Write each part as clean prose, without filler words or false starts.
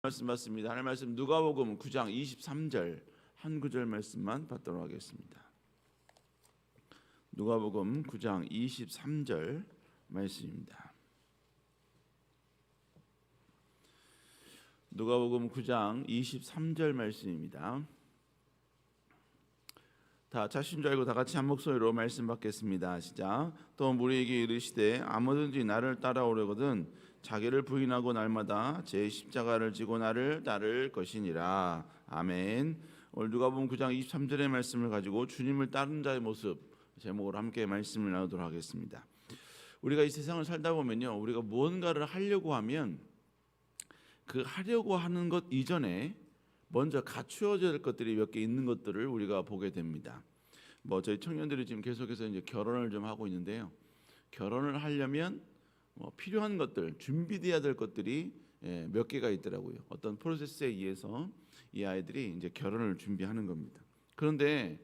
말씀 받습니다. 하나님 말씀 누가복음 9장 23절 한 구절 말씀만 받도록 하겠습니다. 누가복음 9장 23절 말씀입니다. 누가복음 9장 23절 말씀입니다. 다 자신 줄 알고 다 같이 한 목소리로 말씀 받겠습니다. 시작. 또 무리에게 이르시되 아무든지 나를 따라오려거든 자기를 부인하고 날마다 제 십자가를 지고 나를 따를 것이니라. 아멘. 오늘 누가복음 9장 23절의 말씀을 가지고 주님을 따르는 자의 모습 제목으로 함께 말씀을 나누도록 하겠습니다. 우리가 이 세상을 살다 보면요, 우리가 무언가를 하려고 하면 그 하려고 하는 것 이전에 먼저 갖추어져야 될 것들이 몇 개 있는 것들을 우리가 보게 됩니다. 저희 청년들이 지금 계속해서 이제 결혼을 좀 하고 있는데요. 결혼을 하려면 필요한 것들, 준비돼야 될 것들이 몇 개가 있더라고요. 어떤 프로세스에 의해서 이 아이들이 이제 결혼을 준비하는 겁니다. 그런데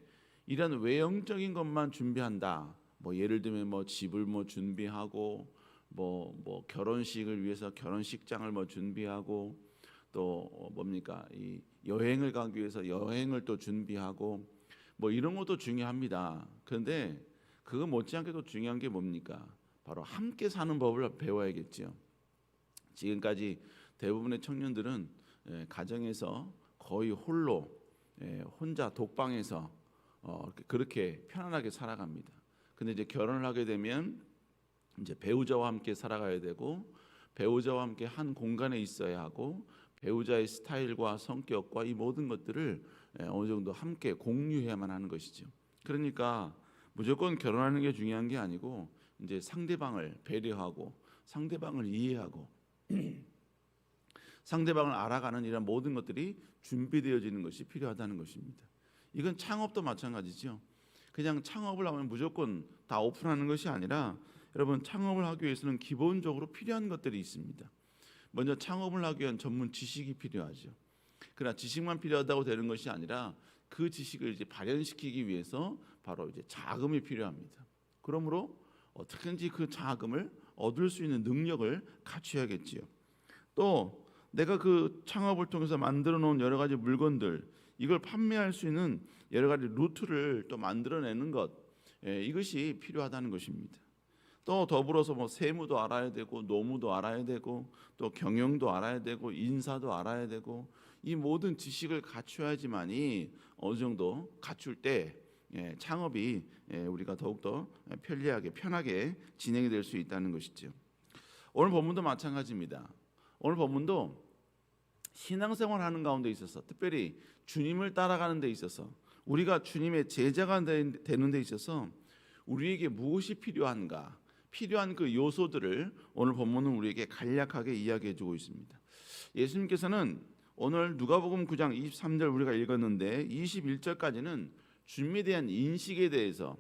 이런 외형적인 것만 준비한다. 예를 들면 집을 준비하고 결혼식을 위해서 결혼식장을 준비하고 또 이 여행을 가기 위해서 여행을 또 준비하고 이런 것도 중요합니다. 그런데 그거 못지않게도 중요한 게 뭡니까? 바로 함께 사는 법을 배워야겠죠. 지금까지 대부분의 청년들은 가정에서 거의 홀로 혼자 독방에서 그렇게 편안하게 살아갑니다. 근데 이제 결혼을 하게 되면 이제 배우자와 함께 살아가야 되고 배우자와 함께 한 공간에 있어야 하고 배우자의 스타일과 성격과 이 모든 것들을 어느 정도 함께 공유해야만 하는 것이죠. 그러니까 무조건 결혼하는 게 중요한 게 아니고 이제 상대방을 배려하고 상대방을 이해하고 상대방을 알아가는 이런 모든 것들이 준비되어지는 것이 필요하다는 것입니다. 이건 창업도 마찬가지죠. 그냥 창업을 하면 무조건 다 오픈하는 것이 아니라 여러분, 창업을 하기 위해서는 기본적으로 필요한 것들이 있습니다. 먼저 창업을 하기 위한 전문 지식이 필요하죠. 그러나 지식만 필요하다고 되는 것이 아니라 그 지식을 이제 발현시키기 위해서 바로 이제 자금이 필요합니다. 그러므로 어떻게든지 그 자금을 얻을 수 있는 능력을 갖춰야겠지요. 또 내가 그 창업을 통해서 만들어 놓은 여러 가지 물건들, 이걸 판매할 수 있는 여러 가지 루트를 또 만들어내는 것, 이것이 필요하다는 것입니다. 또 더불어서 세무도 알아야 되고 노무도 알아야 되고 또 경영도 알아야 되고 인사도 알아야 되고 이 모든 지식을 갖춰야지만이 어느 정도 갖출 때 창업이 우리가 더욱더 편리하게 편하게 진행이 될 수 있다는 것이죠. 오늘 본문도 마찬가지입니다. 오늘 본문도 신앙생활 하는 가운데 있어서 특별히 주님을 따라가는 데 있어서 우리가 주님의 제자가 되는 데 있어서 우리에게 무엇이 필요한가, 필요한 그 요소들을 오늘 본문은 우리에게 간략하게 이야기해 주고 있습니다. 예수님께서는 오늘 누가복음 9장 23절 우리가 읽었는데 21절까지는 주님에 대한 인식에 대해서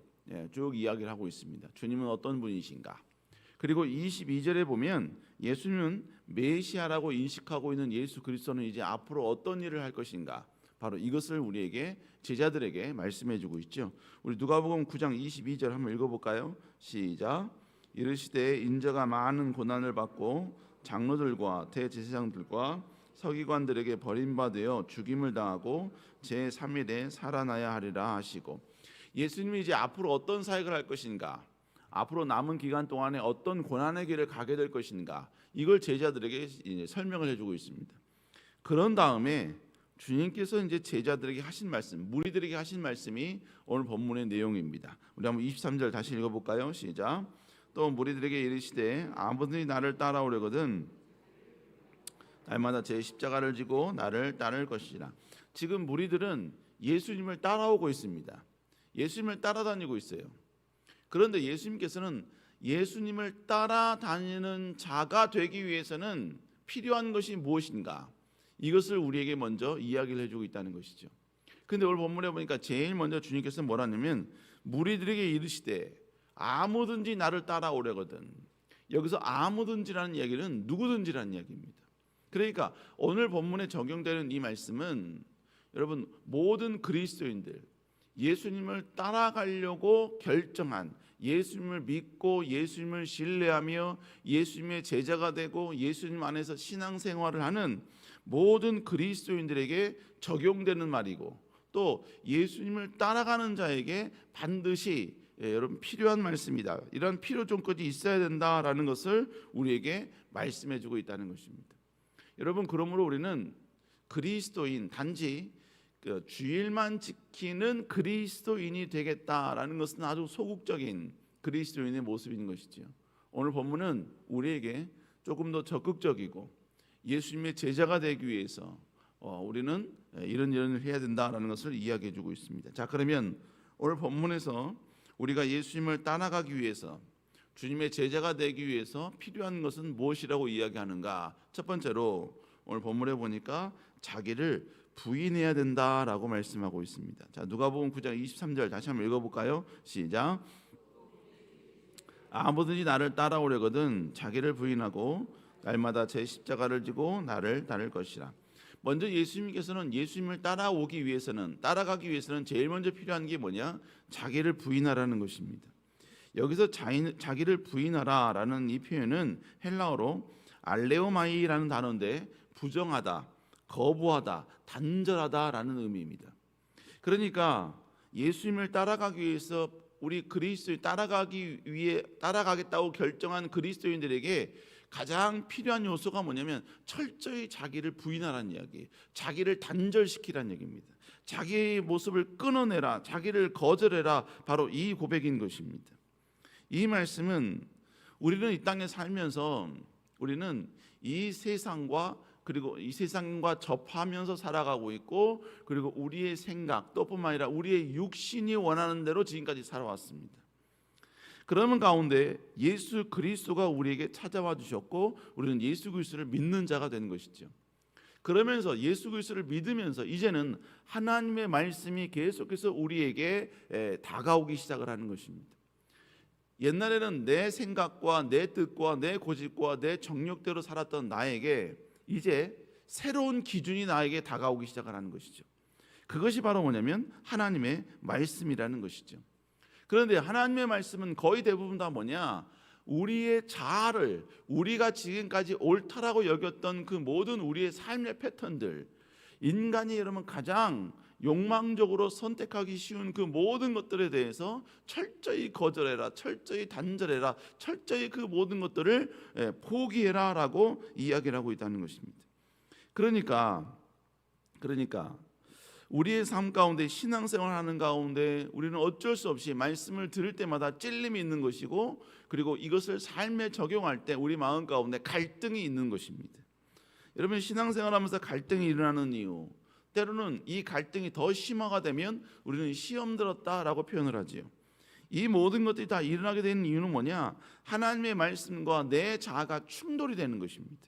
쭉 이야기를 하고 있습니다. 주님은 어떤 분이신가? 그리고 22절에 보면 예수님은 메시아라고 인식하고 있는 예수 그리스도는 이제 앞으로 어떤 일을 할 것인가? 바로 이것을 우리에게 제자들에게 말씀해 주고 있죠. 우리 누가복음 9장 22절 한번 읽어볼까요? 시작. 이르시되 인자가 많은 고난을 받고 장로들과 대제사장들과 서기관들에게 버림받아 죽임을 당하고 제3일에 살아나야 하리라 하시고, 예수님이 이제 앞으로 어떤 사역을 할 것인가, 앞으로 남은 기간 동안에 어떤 고난의 길을 가게 될 것인가, 이걸 제자들에게 이제 설명을 해주고 있습니다. 그런 다음에 주님께서 이제 제자들에게 하신 말씀, 무리들에게 하신 말씀이 오늘 본문의 내용입니다. 우리 한번 23절 다시 읽어볼까요? 시작. 또 무리들에게 이르시되 아무든지 나를 따라오려거든 날마다 제 십자가를 지고 나를 따를 것이라. 지금 무리들은 예수님을 따라오고 있습니다. 예수님을 따라다니고 있어요. 그런데 예수님께서는 예수님을 따라다니는 자가 되기 위해서는 필요한 것이 무엇인가, 이것을 우리에게 먼저 이야기를 해주고 있다는 것이죠. 그런데 오늘 본문에 보니까 제일 먼저 주님께서 뭐라냐면 무리들에게 이르시되 아무든지 나를 따라오려거든. 여기서 아무든지라는 이야기는 누구든지라는 이야기입니다. 그러니까 오늘 본문에 적용되는 이 말씀은 여러분 모든 그리스도인들, 예수님을 따라가려고 결정한, 예수님을 믿고 예수님을 신뢰하며 예수님의 제자가 되고 예수님 안에서 신앙생활을 하는 모든 그리스도인들에게 적용되는 말이고 또 예수님을 따라가는 자에게 반드시 여러분 필요한 말씀이다. 이런 필요 조건이 있어야 된다라는 것을 우리에게 말씀해주고 있다는 것입니다. 여러분, 그러므로 우리는 그리스도인, 단지 주일만 지키는 그리스도인이 되겠다라는 것은 아주 소극적인 그리스도인의 모습인 것이죠. 오늘 본문은 우리에게 조금 더 적극적이고 예수님의 제자가 되기 위해서 우리는 이런 일을 해야 된다라는 것을 이야기해 주고 있습니다. 자, 그러면 오늘 본문에서 우리가 예수님을 따라가기 위해서, 주님의 제자가 되기 위해서 필요한 것은 무엇이라고 이야기하는가? 첫 번째로 오늘 본문에 보니까 자기를 부인해야 된다라고 말씀하고 있습니다. 자, 누가복음 9장 23절 다시 한번 읽어볼까요? 시작. 아무든지 나를 따라오려거든 자기를 부인하고 날마다 제 십자가를 지고 나를 따를 것이라. 먼저 예수님께서는 예수님을 따라가기 위해서는 제일 먼저 필요한 게 뭐냐? 자기를 부인하라는 것입니다. 여기서 자기를 부인하라라는 이 표현은 헬라어로 알레오마이라는 단어인데 부정하다, 거부하다, 단절하다라는 의미입니다. 그러니까 예수님을 따라가기 위해서 우리 그리스도인 따라가겠다고 결정한 그리스도인들에게 가장 필요한 요소가 뭐냐면 철저히 자기를 부인하라는 이야기, 자기를 단절시키라는 얘기입니다. 자기의 모습을 끊어내라, 자기를 거절해라, 바로 이 고백인 것입니다. 이 말씀은 우리는 이 땅에 살면서 우리는 이 세상과 접하면서 살아가고 있고, 그리고 우리의 생각 또뿐만 아니라 우리의 육신이 원하는 대로 지금까지 살아왔습니다. 그러는 가운데 예수 그리스도가 우리에게 찾아와 주셨고 우리는 예수 그리스도를 믿는 자가 된 것이죠. 그러면서 예수 그리스도를 믿으면서 이제는 하나님의 말씀이 계속해서 우리에게 다가오기 시작을 하는 것입니다. 옛날에는 내 생각과 내 뜻과 내 고집과 내 정욕대로 살았던 나에게 이제 새로운 기준이 나에게 다가오기 시작을 하는 것이죠. 그것이 바로 뭐냐면 하나님의 말씀이라는 것이죠. 그런데 하나님의 말씀은 거의 대부분 다 뭐냐? 우리의 자아를, 우리가 지금까지 옳다라고 여겼던 그 모든 우리의 삶의 패턴들, 인간이 여러분 가장 욕망적으로 선택하기 쉬운 그 모든 것들에 대해서 철저히 거절해라, 철저히 단절해라, 철저히 그 모든 것들을 포기해라 라고 이야기를 하고 있다는 것입니다. 그러니까 우리의 삶 가운데, 신앙생활 하는 가운데 우리는 어쩔 수 없이 말씀을 들을 때마다 찔림이 있는 것이고, 그리고 이것을 삶에 적용할 때 우리 마음 가운데 갈등이 있는 것입니다. 여러분, 신앙생활하면서 갈등이 일어나는 이유, 때로는 이 갈등이 더 심화가 되면 우리는 시험 들었다라고 표현을 하지요. 이 모든 것들이 다 일어나게 되는 이유는 뭐냐? 하나님의 말씀과 내 자아가 충돌이 되는 것입니다.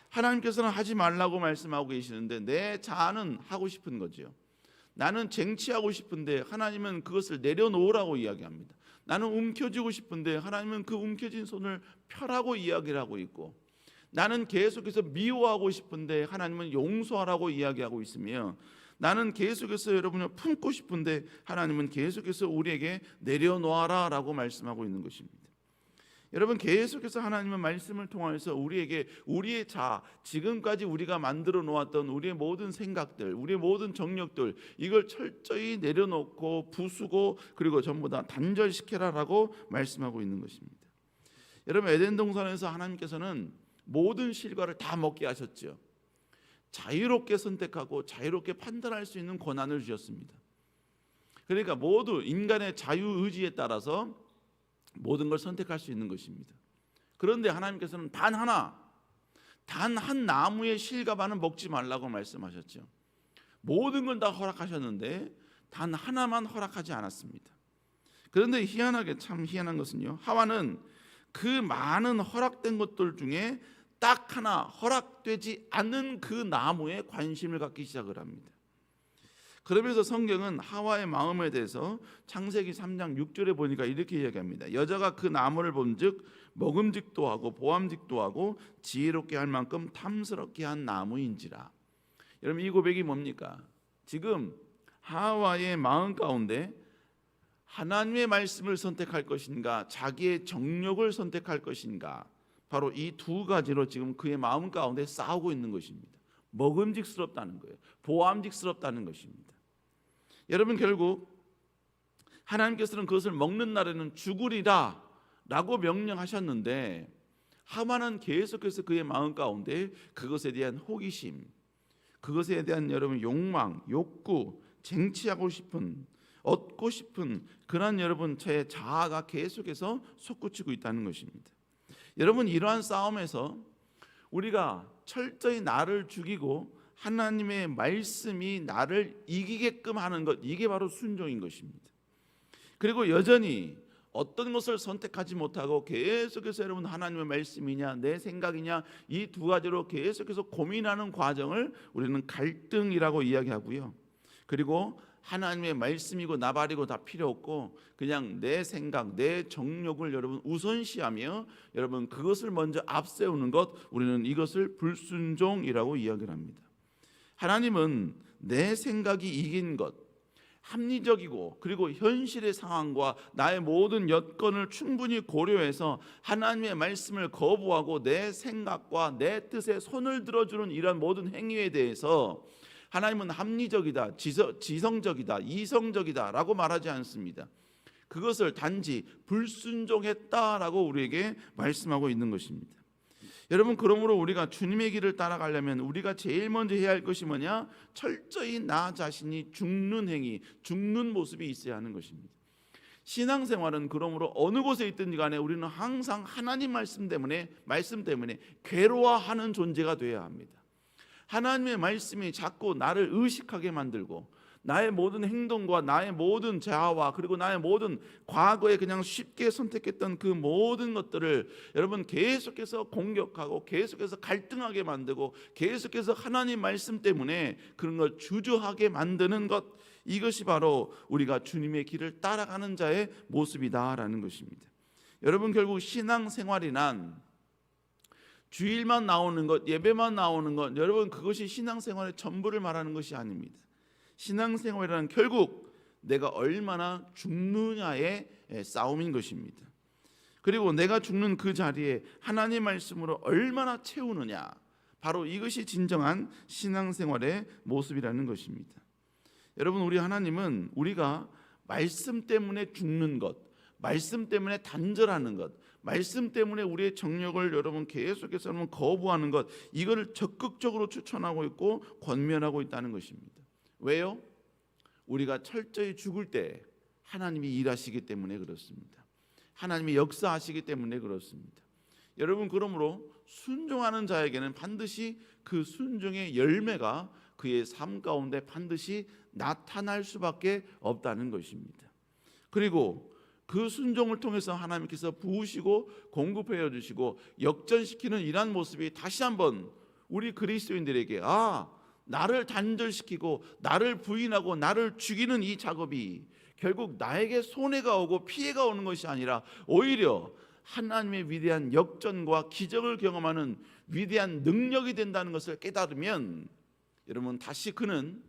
하나님께서는 하지 말라고 말씀하고 계시는데 내 자아는 하고 싶은 거죠. 나는 쟁취하고 싶은데 하나님은 그것을 내려놓으라고 이야기합니다. 나는 움켜쥐고 싶은데 하나님은 그 움켜진 손을 펴라고 이야기를 하고 있고, 나는 계속해서 미워하고 싶은데 하나님은 용서하라고 이야기하고 있으며, 나는 계속해서 여러분을 품고 싶은데 하나님은 계속해서 우리에게 내려놓아라 라고 말씀하고 있는 것입니다. 여러분, 계속해서 하나님의 말씀을 통해서 우리에게 우리의 자아, 지금까지 우리가 만들어 놓았던 우리의 모든 생각들, 우리의 모든 정력들, 이걸 철저히 내려놓고 부수고 그리고 전부 다 단절시켜라라고 말씀하고 있는 것입니다. 여러분, 에덴 동산에서 하나님께서는 모든 실과를 다 먹게 하셨죠. 자유롭게 선택하고 자유롭게 판단할 수 있는 권한을 주셨습니다. 그러니까 모두 인간의 자유의지에 따라서 모든 걸 선택할 수 있는 것입니다. 그런데 하나님께서는 단 한 나무의 실과만은 먹지 말라고 말씀하셨죠. 모든 걸 다 허락하셨는데 단 하나만 허락하지 않았습니다. 그런데 참 희한한 것은요, 하와는 그 많은 허락된 것들 중에 딱 하나 허락되지 않는 그 나무에 관심을 갖기 시작을 합니다. 그러면서 성경은 하와의 마음에 대해서 창세기 3장 6절에 보니까 이렇게 이야기합니다. 여자가 그 나무를 본즉 먹음직도 하고 보암직도 하고 지혜롭게 할 만큼 탐스럽게 한 나무인지라. 여러분, 이 고백이 뭡니까? 지금 하와의 마음 가운데 하나님의 말씀을 선택할 것인가, 자기의 정욕을 선택할 것인가, 바로 이 두 가지로 지금 그의 마음 가운데 싸우고 있는 것입니다. 먹음직스럽다는 거예요. 보암직스럽다는 것입니다. 여러분, 결국 하나님께서는 그것을 먹는 날에는 죽으리라 라고 명령하셨는데 하만은 계속해서 그의 마음 가운데 그것에 대한 호기심, 그것에 대한 여러분 욕망, 욕구, 쟁취하고 싶은, 얻고 싶은 그런 여러분 제 자아가 계속해서 솟구치고 있다는 것입니다. 여러분, 이러한 싸움에서 우리가 철저히 나를 죽이고 하나님의 말씀이 나를 이기게끔 하는 것, 이게 바로 순종인 것입니다. 그리고 여전히 어떤 것을 선택하지 못하고 계속해서 여러분 하나님의 말씀이냐 내 생각이냐 이 두 가지로 계속해서 고민하는 과정을 우리는 갈등이라고 이야기하고요. 그리고 하나님의 말씀이고 나발이고 다 필요 없고 그냥 내 생각, 내 정욕을 여러분 우선시하며 여러분 그것을 먼저 앞세우는 것, 우리는 이것을 불순종이라고 이야기를 합니다. 하나님은 내 생각이 이긴 것, 합리적이고 그리고 현실의 상황과 나의 모든 여건을 충분히 고려해서 하나님의 말씀을 거부하고 내 생각과 내 뜻에 손을 들어주는 이런 모든 행위에 대해서 하나님은 합리적이다, 지성적이다, 이성적이다 라고 말하지 않습니다. 그것을 단지 불순종했다라고 우리에게 말씀하고 있는 것입니다. 여러분, 그러므로 우리가 주님의 길을 따라가려면 우리가 제일 먼저 해야 할 것이 뭐냐? 철저히 나 자신이 죽는 행위, 죽는 모습이 있어야 하는 것입니다. 신앙생활은 그러므로 어느 곳에 있든지 간에 우리는 항상 하나님 말씀 때문에 괴로워하는 존재가 되어야 합니다. 하나님의 말씀이 자꾸 나를 의식하게 만들고 나의 모든 행동과 나의 모든 자아와 그리고 나의 모든 과거에 그냥 쉽게 선택했던 그 모든 것들을 여러분 계속해서 공격하고 계속해서 갈등하게 만들고 계속해서 하나님 말씀 때문에 그런 걸 주저하게 만드는 것, 이것이 바로 우리가 주님의 길을 따라가는 자의 모습이다라는 것입니다. 여러분, 결국 신앙생활이란 주일만 나오는 것, 예배만 나오는 것, 여러분 그것이 신앙생활의 전부를 말하는 것이 아닙니다. 신앙생활이란 결국 내가 얼마나 죽느냐의 싸움인 것입니다. 그리고 내가 죽는 그 자리에 하나님 말씀으로 얼마나 채우느냐, 바로 이것이 진정한 신앙생활의 모습이라는 것입니다. 여러분, 우리 하나님은 우리가 말씀 때문에 죽는 것, 말씀 때문에 단절하는 것, 말씀 때문에 우리의 정욕을 여러분 계속해서 거부하는 것, 이거를 적극적으로 추천하고 있고 권면하고 있다는 것입니다. 왜요? 우리가 철저히 죽을 때 하나님이 일하시기 때문에 그렇습니다. 하나님이 역사하시기 때문에 그렇습니다. 여러분, 그러므로 순종하는 자에게는 반드시 그 순종의 열매가 그의 삶 가운데 반드시 나타날 수밖에 없다는 것입니다. 그리고 그 순종을 통해서 하나님께서 부으시고 공급해 주시고 역전시키는 이러한 모습이 다시 한번 우리 그리스도인들에게 나를 단절시키고 나를 부인하고 나를 죽이는 이 작업이 결국 나에게 손해가 오고 피해가 오는 것이 아니라 오히려 하나님의 위대한 역전과 기적을 경험하는 위대한 능력이 된다는 것을 깨달으면 여러분 다시 그는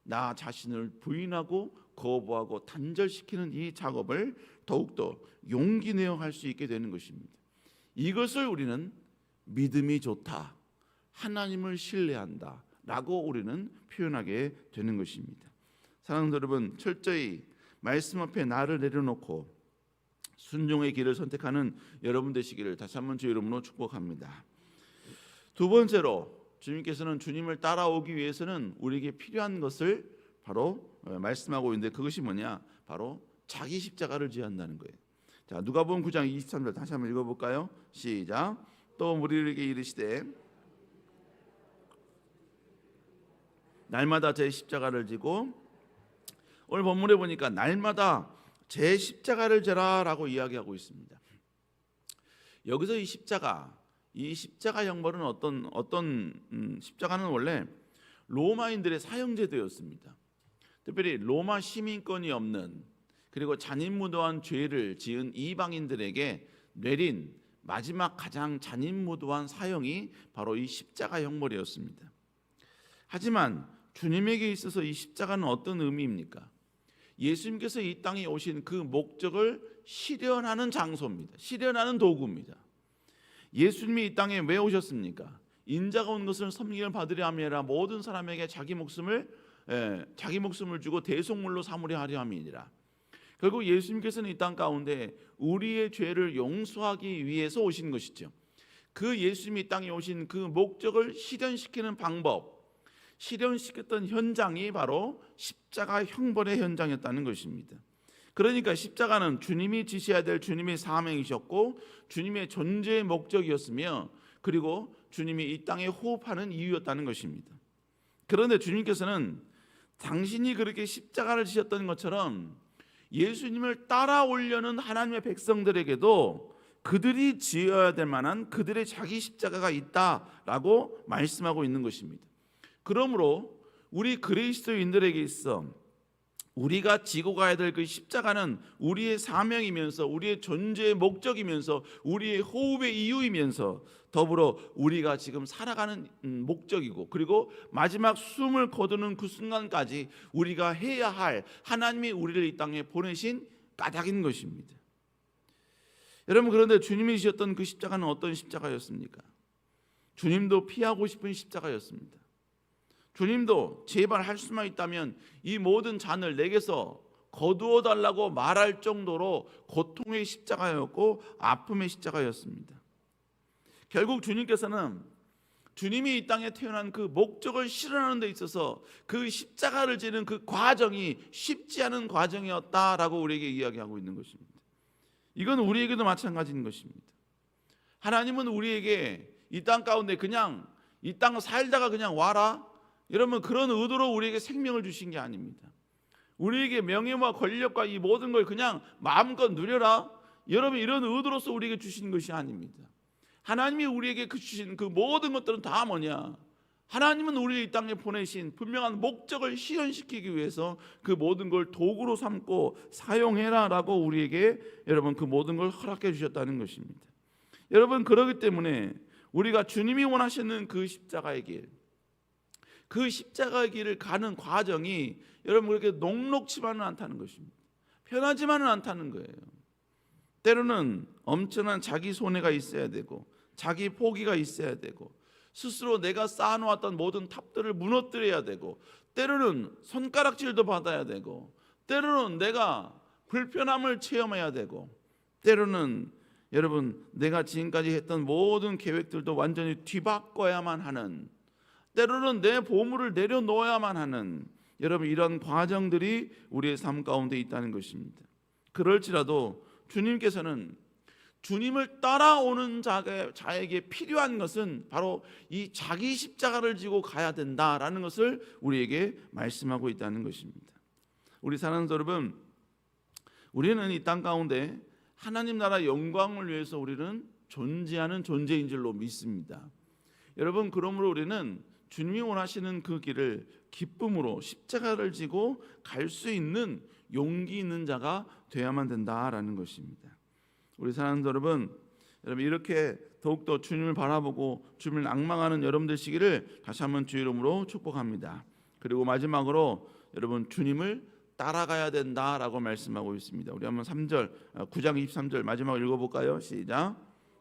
나 자신을 부인하고 거부하고 단절시키는 이 작업을 더욱더 용기 내어 할 수 있게 되는 것입니다. 이것을 우리는 믿음이 좋다, 하나님을 신뢰한다 라고 우리는 표현하게 되는 것입니다. 사랑하는 여러분, 철저히 말씀 앞에 나를 내려놓고 순종의 길을 선택하는 여러분 되시기를 다시 한번 주 이름으로 축복합니다. 두 번째로, 주님께서는 주님을 따라오기 위해서는 우리에게 필요한 것을 바로 말씀하고 있는데 그것이 뭐냐? 바로 자기 십자가를 지어야 한다는 거예요. 자, 누가복음 9장 23절 다시 한번 읽어볼까요? 시작. 또 무리에게 이르시되 날마다 제 십자가를 지고, 오늘 본문에 보니까 날마다 제 십자가를 져라라고 이야기하고 있습니다. 여기서 이 십자가 형벌은 어떤 십자가는 원래 로마인들의 사형제도였습니다. 특별히 로마 시민권이 없는 그리고 잔인무도한 죄를 지은 이방인들에게 내린 마지막 가장 잔인무도한 사형이 바로 이 십자가 형벌이었습니다. 하지만 주님에게 있어서 이 십자가는 어떤 의미입니까? 예수님께서 이 땅에 오신 그 목적을 실현하는 장소입니다. 실현하는 도구입니다. 예수님이 이 땅에 왜 오셨습니까? 인자가 온 것을 섬김을 받으려 함이라 모든 사람에게 자기 목숨을 주고 대속물로 삼으려 하려 함이니라. 결국 예수님께서는 이 땅 가운데 우리의 죄를 용서하기 위해서 오신 것이죠. 그 예수님이 이 땅에 오신 그 목적을 실현시키는 방법, 실현시켰던 현장이 바로 십자가 형벌의 현장이었다는 것입니다. 그러니까 십자가는 주님이 지시해야 될 주님의 사명이셨고 주님의 존재의 목적이었으며 그리고 주님이 이 땅에 호흡하는 이유였다는 것입니다. 그런데 주님께서는 당신이 그렇게 십자가를 지셨던 것처럼 예수님을 따라오려는 하나님의 백성들에게도 그들이 지어야 될 만한 그들의 자기 십자가가 있다라고 말씀하고 있는 것입니다. 그러므로 우리 그리스도인들에게 있어 우리가 지고 가야 될 그 십자가는 우리의 사명이면서 우리의 존재의 목적이면서 우리의 호흡의 이유이면서 더불어 우리가 지금 살아가는 목적이고 그리고 마지막 숨을 거두는 그 순간까지 우리가 해야 할 하나님이 우리를 이 땅에 보내신 까닭인 것입니다. 여러분, 그런데 주님이 지셨던 그 십자가는 어떤 십자가였습니까? 주님도 피하고 싶은 십자가였습니다. 주님도 제발 할 수만 있다면 이 모든 잔을 내게서 거두어 달라고 말할 정도로 고통의 십자가였고 아픔의 십자가였습니다. 결국 주님께서는 주님이 이 땅에 태어난 그 목적을 실현하는 데 있어서 그 십자가를 지는 그 과정이 쉽지 않은 과정이었다라고 우리에게 이야기하고 있는 것입니다. 이건 우리에게도 마찬가지인 것입니다. 하나님은 우리에게 이 땅 가운데 그냥 이 땅을 살다가 그냥 와라, 여러분, 그런 의도로 우리에게 생명을 주신 게 아닙니다. 우리에게 명예와 권력과 이 모든 걸 그냥 마음껏 누려라, 여러분, 이런 의도로서 우리에게 주신 것이 아닙니다. 하나님이 우리에게 주신 그 모든 것들은 다 뭐냐? 하나님은 우리를 이 땅에 보내신 분명한 목적을 실현시키기 위해서 그 모든 걸 도구로 삼고 사용해라라고 우리에게 여러분 그 모든 걸 허락해 주셨다는 것입니다. 여러분, 그렇기 때문에 우리가 주님이 원하시는 그 십자가의 길, 그 십자가의 길을 가는 과정이 여러분 그렇게 녹록지만은 않다는 것입니다. 편하지만은 않다는 거예요. 때로는 엄청난 자기 손해가 있어야 되고 자기 포기가 있어야 되고 스스로 내가 쌓아놓았던 모든 탑들을 무너뜨려야 되고 때로는 손가락질도 받아야 되고 때로는 내가 불편함을 체험해야 되고 때로는 여러분 내가 지금까지 했던 모든 계획들도 완전히 뒤바꿔야만 하는, 때로는 내 보물을 내려놓아야만 하는 여러분 이런 과정들이 우리의 삶 가운데 있다는 것입니다. 그럴지라도 주님께서는 주님을 따라오는 자에게 필요한 것은 바로 이 자기 십자가를 지고 가야 된다라는 것을 우리에게 말씀하고 있다는 것입니다. 우리 사랑하는 여러분, 우리는 이 땅 가운데 하나님 나라 영광을 위해서 우리는 존재하는 존재인 줄로 믿습니다. 여러분, 그러므로 우리는 주님이 원하시는 그 길을 기쁨으로 십자가를 지고 갈 수 있는 용기 있는 자가 되어야만 된다라는 것입니다. 우리 사랑하는 여러분, 이렇게 더욱더 주님을 바라보고 주님을 낭망하는 여러분 되시기를 다시 한번 주의 이름으로 축복합니다. 그리고 마지막으로 여러분 주님을 따라가야 된다라고 말씀하고 있습니다. 우리 한번 9장 23절 마지막으로 읽어볼까요? 시작.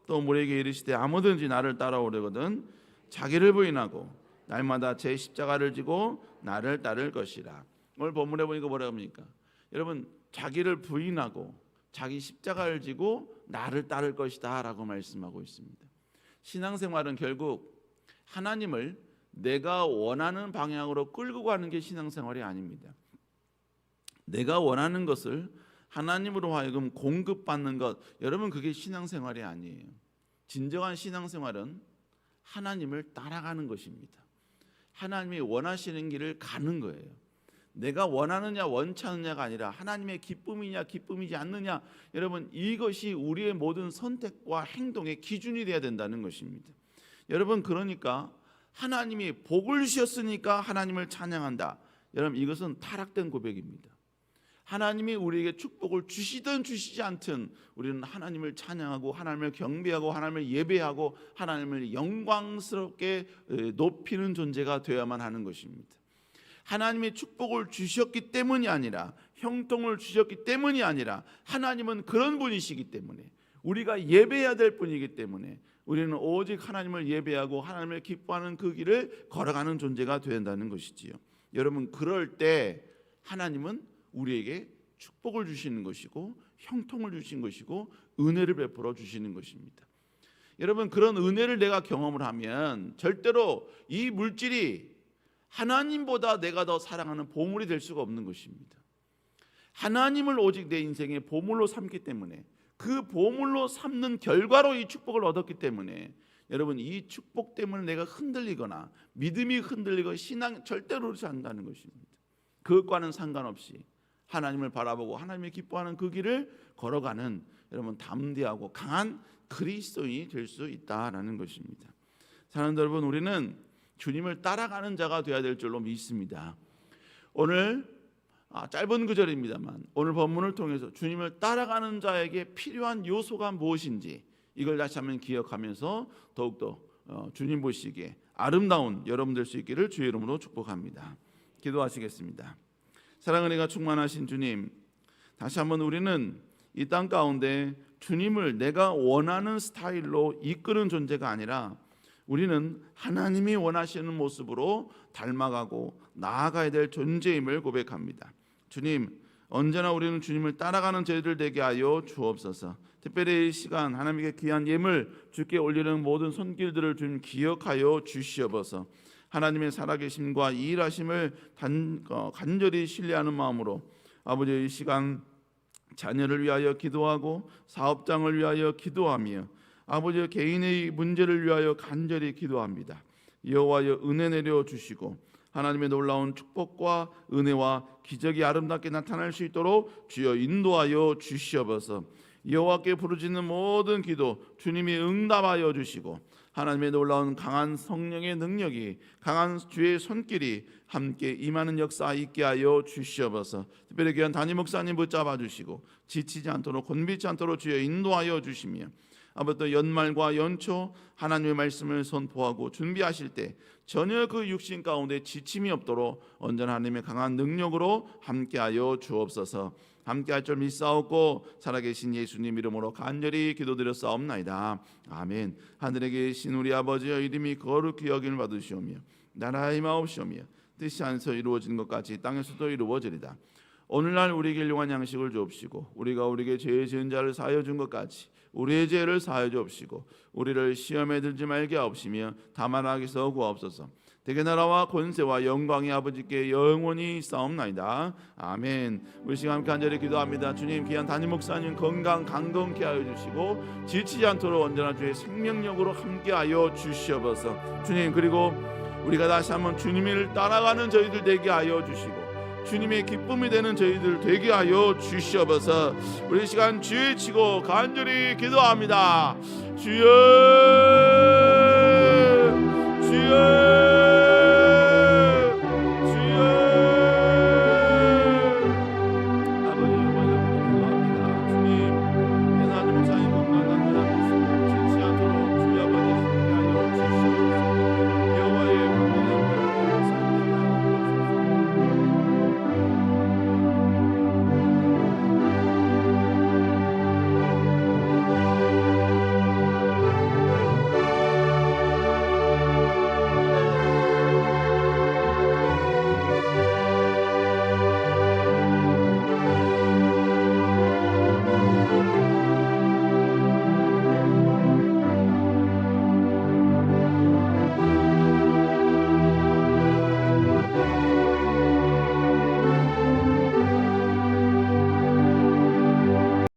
또 우리에게 이르시되 아무든지 나를 따라오려거든 자기를 부인하고 날마다 제 십자가를 지고 나를 따를 것이라. 오늘 본문에 보니까 뭐라고 합니까? 여러분, 자기를 부인하고 자기 십자가를 지고 나를 따를 것이다 라고 말씀하고 있습니다. 신앙생활은 결국 하나님을 내가 원하는 방향으로 끌고 가는 게 신앙생활이 아닙니다. 내가 원하는 것을 하나님으로 하여금 공급받는 것, 여러분 그게 신앙생활이 아니에요. 진정한 신앙생활은 하나님을 따라가는 것입니다. 하나님이 원하시는 길을 가는 거예요. 내가 원하느냐 원치 않느냐가 아니라 하나님의 기쁨이냐 기쁨이지 않느냐, 여러분 이것이 우리의 모든 선택과 행동의 기준이 되어야 된다는 것입니다. 여러분, 그러니까 하나님이 복을 주셨으니까 하나님을 찬양한다, 여러분 이것은 타락된 고백입니다. 하나님이 우리에게 축복을 주시든 주시지 않든 우리는 하나님을 찬양하고 하나님을 경배하고 하나님을 예배하고 하나님을 영광스럽게 높이는 존재가 되어야만 하는 것입니다. 하나님이 축복을 주셨기 때문이 아니라, 형통을 주셨기 때문이 아니라, 하나님은 그런 분이시기 때문에, 우리가 예배해야 될 분이기 때문에, 우리는 오직 하나님을 예배하고 하나님을 기뻐하는 그 길을 걸어가는 존재가 되야 한다는 것이지요. 여러분, 그럴 때 하나님은 우리에게 축복을 주시는 것이고 형통을 주시는 것이고 은혜를 베풀어 주시는 것입니다. 여러분, 그런 은혜를 내가 경험을 하면 절대로 이 물질이 하나님보다 내가 더 사랑하는 보물이 될 수가 없는 것입니다. 하나님을 오직 내 인생의 보물로 삼기 때문에, 그 보물로 삼는 결과로 이 축복을 얻었기 때문에, 여러분, 이 축복 때문에 내가 흔들리거나 믿음이 흔들리거나 신앙 절대로 그렇지 않다는 것입니다. 그것과는 상관없이 하나님을 바라보고 하나님이 기뻐하는 그 길을 걸어가는 여러분 담대하고 강한 그리스도인이 될 수 있다라는 것입니다. 사랑하는 여러분, 우리는 주님을 따라가는 자가 되어야 될 줄로 믿습니다. 오늘 짧은 구절입니다만 오늘 본문을 통해서 주님을 따라가는 자에게 필요한 요소가 무엇인지 이걸 다시 한번 기억하면서 더욱더 주님 보시기에 아름다운 여러분 될 수 있기를 주의 이름으로 축복합니다. 기도하시겠습니다. 사랑의 은혜가 충만하신 주님, 다시 한번 우리는 이 땅 가운데 주님을 내가 원하는 스타일로 이끄는 존재가 아니라 우리는 하나님이 원하시는 모습으로 닮아가고 나아가야 될 존재임을 고백합니다. 주님, 언제나 우리는 주님을 따라가는 저희들 되게 하여 주옵소서. 특별히 이 시간 하나님께 귀한 예물 주께 올리는 모든 손길들을 주님 기억하여 주시옵소서. 하나님의 살아계심과 일하심을 간절히 신뢰하는 마음으로 아버지, 이 시간 자녀를 위하여 기도하고 사업장을 위하여 기도하며 아버지 개인의 문제를 위하여 간절히 기도합니다. 여호와여, 은혜 내려 주시고 하나님의 놀라운 축복과 은혜와 기적이 아름답게 나타날 수 있도록 주여 인도하여 주시옵소서. 여호와께 부르짖는 모든 기도 주님이 응답하여 주시고 하나님의 놀라운 강한 성령의 능력이, 강한 주의 손길이 함께 임하는 역사 있게 하여 주시옵소서. 특별히 귀한 담임 목사님 붙잡아 주시고 지치지 않도록 곤비치 않도록 주여 인도하여 주시며 아버지, 연말과 연초 하나님의 말씀을 선포하고 준비하실 때 전혀 그 육신 가운데 지침이 없도록 언제나 하나님의 강한 능력으로 함께하여 주옵소서. 함께할 줄 믿사옵고 살아계신 예수님 이름으로 간절히 기도드렸사옵나이다. 아멘. 하늘에 계신 우리 아버지여, 이름이 거룩히 여김을 받으시오며 나라의 마옵시오며 뜻이 안에서 이루어지는 것 같이 땅에서도 이루어지리다. 오늘날 우리에게 일용할 양식을 주옵시고 우리가 우리에게 죄 지은 자를 사하여 준 것 같이 우리의 죄를 사하여 주옵시고 우리를 시험에 들지 말게 하옵시며 다만 악에서 구하옵소서. 대개 나라와 권세와 영광이 아버지께 영원히 싸움나이다. 아멘. 우리 시간 함께 간절히 기도합니다. 주님, 귀한 담임 목사님 건강 강건케 하여 주시고 지치지 않도록 언제나 주의 생명력으로 함께하여 주시옵소서. 주님, 그리고 우리가 다시 한번 주님을 따라가는 저희들 되게 하여 주시고 주님의 기쁨이 되는 저희들 되게 하여 주시옵소서. 우리 시간 주의 치고 간절히 기도합니다. 주여, 주여.